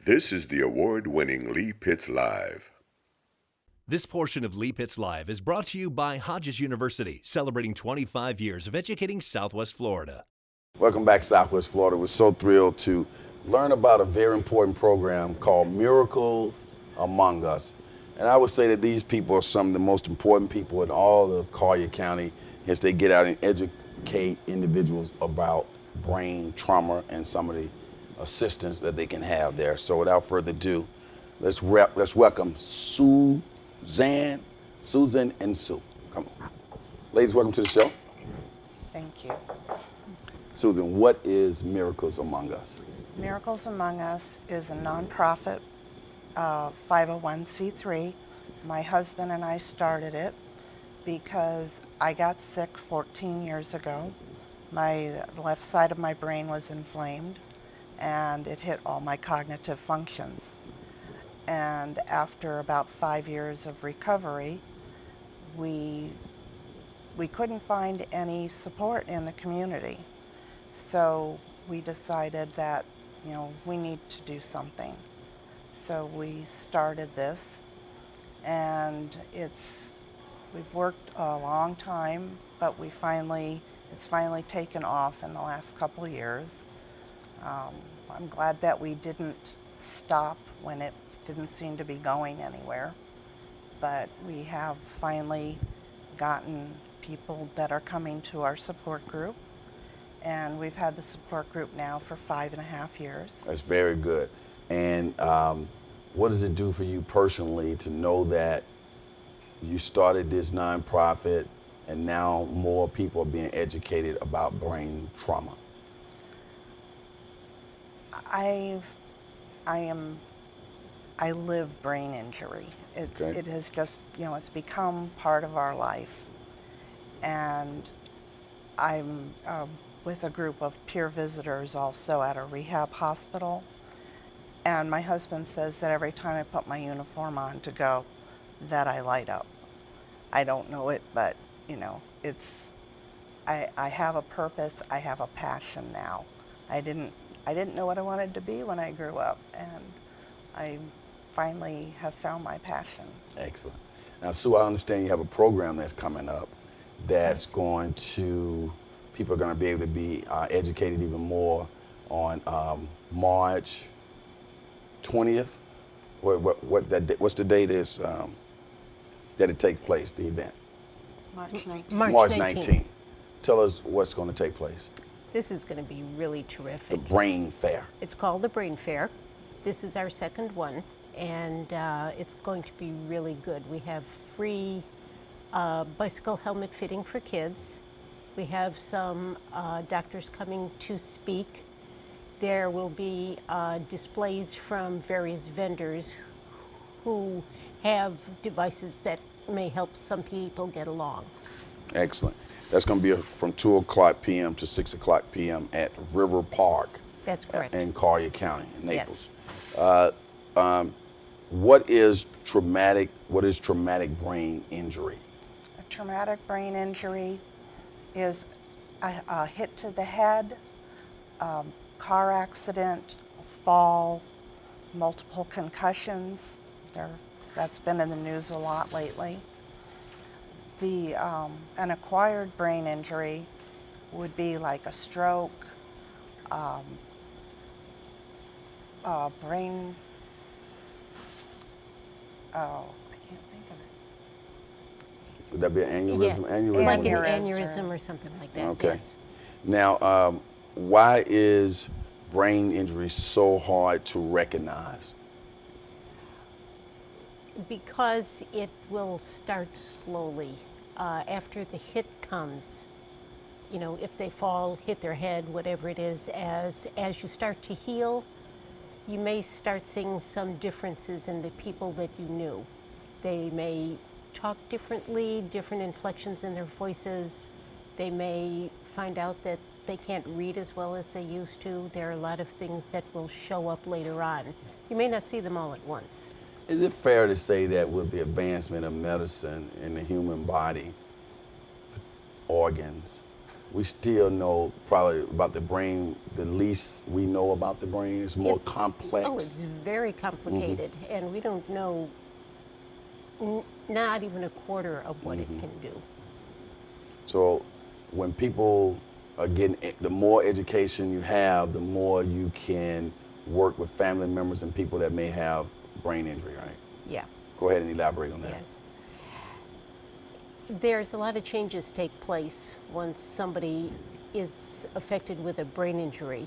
This is the award-winning Lee Pitts Live. This portion of Lee Pitts Live is brought to you by Hodges University, celebrating 25 years of educating Southwest Florida. Welcome back, Southwest Florida. We're so thrilled to learn about a very important program called Miracles Among Us. And I would say that these people are some of the most important people in all of Collier County as they get out and educate individuals about brain trauma and some of the assistance that they can have there. So without further ado, let's welcome Susan and Sue. Come on. Ladies, welcome to the show. Thank you. Susan, what is Miracles Among Us? Miracles Among Us is a nonprofit 501c3. My husband and I started it because I got sick 14 years ago. The left side of my brain was inflamed and it hit all my cognitive functions. And after about 5 years of recovery, we couldn't find any support in the community. So we decided that, we need to do something. So we started this, and we've worked a long time, but it's finally taken off in the last couple of years. I'm glad that we didn't stop when it didn't seem to be going anywhere, but we have finally gotten people that are coming to our support group, and we've had the support group now for 5.5 years. That's very good. And what does it do for you personally to know that you started this nonprofit and now more people are being educated about brain trauma? I live brain injury. It has just, it's become part of our life. And I'm with a group of peer visitors also at a rehab hospital. And my husband says that every time I put my uniform on to go, that I light up. I don't know it, but, I have a purpose, I have a passion now. I didn't know what I wanted to be when I grew up, and I finally have found my passion. Excellent. Now, Sue, I understand you have a program that's coming up that's going to, people are going to be able to be educated even more on March 20th. What's the date is that it takes place, the event? March 19th. March 19th. Tell us what's going to take place. This is going to be really terrific. The Brain Fair. It's called the Brain Fair. This is our second one, and it's going to be really good. We have free bicycle helmet fitting for kids. We have some doctors coming to speak. There will be displays from various vendors who have devices that may help some people get along. Excellent. That's going to be from 2 o'clock p.m. to 6 o'clock p.m. at River Park. That's correct. In Collier County, in Naples. Yes. What is traumatic brain injury? A traumatic brain injury is a hit to the head, car accident, a fall, multiple concussions. That's been in the news a lot lately. An acquired brain injury would be like a stroke, brain, I can't think of it. Would that be an aneurysm? Yeah. Aneurysm? Like an Aneurysm. aneurysm or something like that. Okay. Yes. Now, why is brain injury so hard to recognize? Because it will start slowly. After the hit comes, if they fall, hit their head, whatever it is, as you start to heal, you may start seeing some differences in the people that you knew. They may talk differently, different inflections in their voices. They may find out that they can't read as well as they used to. There are a lot of things that will show up later on. You may not see them all at once. Is it fair to say that with the advancement of medicine in the human body, organs, We still know probably about the brain, the least we know about the brain. It's more complex. Oh, it's very complicated, and we don't know not even a quarter of what it can do. So when people are getting, the more education you have, the more you can work with family members and people that may have brain injury, right? Yeah. Go ahead and elaborate on that. Yes. There's a lot of changes take place once somebody is affected with a brain injury,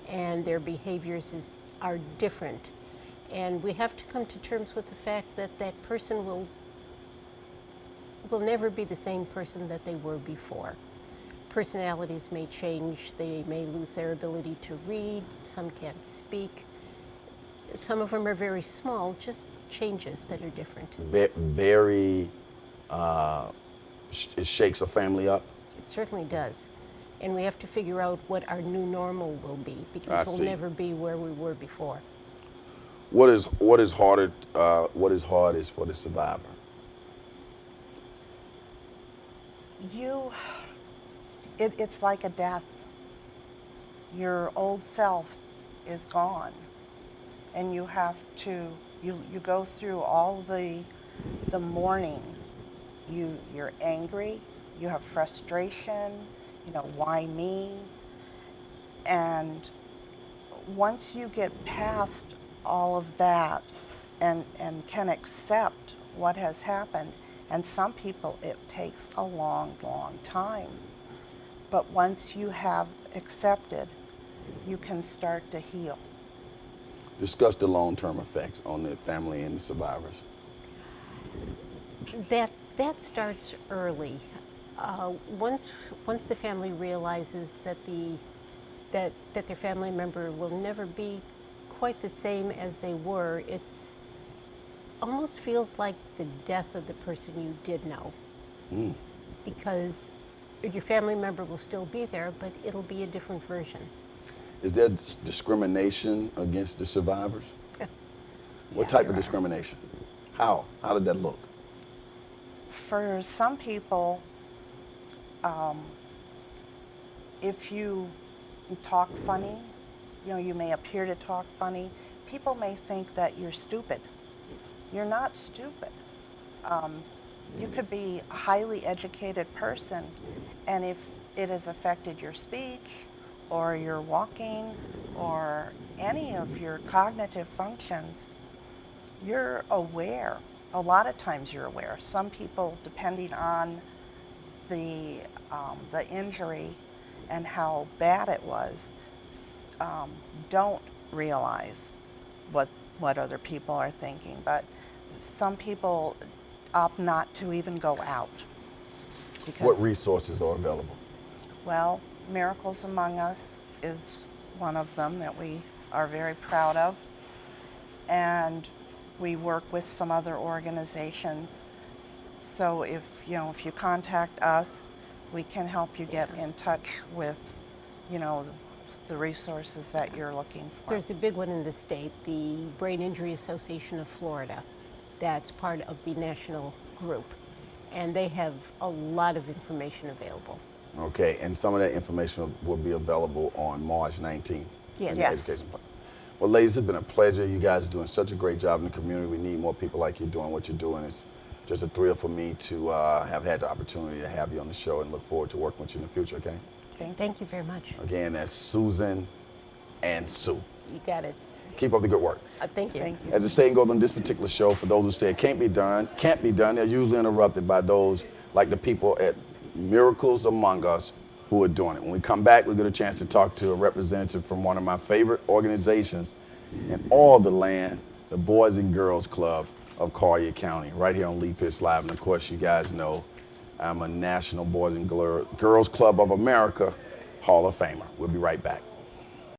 and their behaviors are different. And we have to come to terms with the fact that that person will never be the same person that they were before. Personalities may change, they may lose their ability to read, some can't speak. Some of them are very small, just changes that are different. It shakes a family up. It certainly does. And we have to figure out what our new normal will be, because we'll never be where we were before. What is hard is for the survivor? It's like a death. Your old self is gone, and you have to, you go through all the mourning. You're angry, you have frustration, why me? And once you get past all of that and can accept what has happened, and some people it takes a long, long time. But once you have accepted, you can start to heal. Discuss the long-term effects on the family and the survivors. That starts early. Once the family realizes that their family member will never be quite the same as they were, it's almost feels like the death of the person you did know. Because your family member will still be there, but it'll be a different version. Is there discrimination against the survivors? What type of discrimination? How did that look? For some people, if you talk funny, you may appear to talk funny, people may think that you're stupid. You're not stupid. You could be a highly educated person, and if it has affected your speech or your walking or any of your cognitive functions, you're aware. A lot of times you're aware. Some people, depending on the injury and how bad it was, don't realize what other people are thinking. But some people opt not to even go out. What resources are available? Well, Miracles Among Us is one of them that we are very proud of. And we work with some other organizations. So if you contact us, we can help you get in touch with, the resources that you're looking for. There's a big one in the state, the Brain Injury Association of Florida. That's part of the national group. And they have a lot of information available. Okay, and some of that information will be available on March 19th. Yes. Yes. Well, ladies, it's been a pleasure. You guys are doing such a great job in the community. We need more people like you doing what you're doing. It's just a thrill for me to have had the opportunity to have you on the show, and look forward to working with you in the future, okay? Thank you very much. Again, that's Susan and Sue. You got it. Keep up the good work. Thank you. Thank you. As the saying goes on this particular show, for those who say it can't be done, they're usually interrupted by those like the people at Miracles Among Us who are doing it. When we come back, we'll get a chance to talk to a representative from one of my favorite organizations in all the land, the Boys and Girls Club of Collier County, right here on Lee Pitts Live. And of course, you guys know I'm a National Boys and Girls Club of America Hall of Famer. We'll be right back.